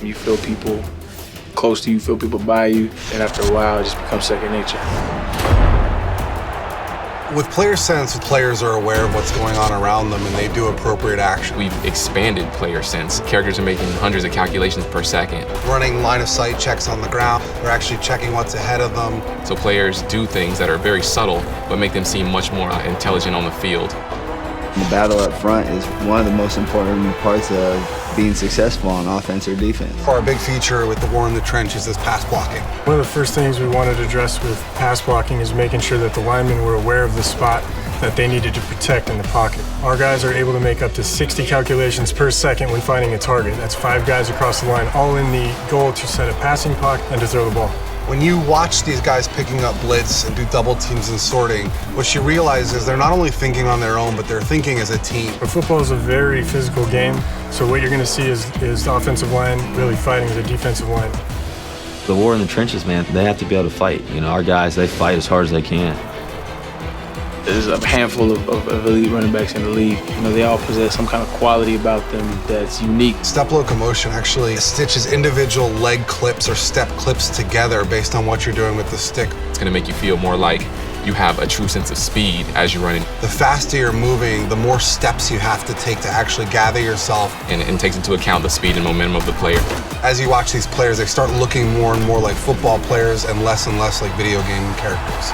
You feel people close to you, feel people by you, and after a while, it just becomes second nature. With player sense, players are aware of what's going on around them and they do appropriate action. We've expanded player sense. Characters are making hundreds of calculations per second. Running line of sight checks on the ground. They're actually checking what's ahead of them. So players do things that are very subtle, but make them seem much more intelligent on the field. The battle up front is one of the most important parts of being successful on offense or defense. Our big feature with the war in the trenches is pass blocking. One of the first things we wanted to address with pass blocking is making sure that the linemen were aware of the spot that they needed to protect in the pocket. Our guys are able to make up to 60 calculations per second when finding a target. That's 5 guys across the line, all in the goal to set a passing pocket and to throw the ball. When you watch these guys picking up blitz and do double teams and sorting, what you realize is they're not only thinking on their own, but they're thinking as a team. But football is a very physical game, so what you're going to see is the offensive line really fighting the defensive line. The war in the trenches, man, they have to be able to fight. You know, our guys, they fight as hard as they can. There's a handful of elite running backs in the league. You know, they all possess some kind of quality about them that's unique. Step locomotion actually stitches individual leg clips or step clips together based on what you're doing with the stick. It's going to make you feel more like you have a true sense of speed as you're running. The faster you're moving, the more steps you have to take to actually gather yourself. And takes into account the speed and momentum of the player. As you watch these players, they start looking more and more like football players and less like video game characters.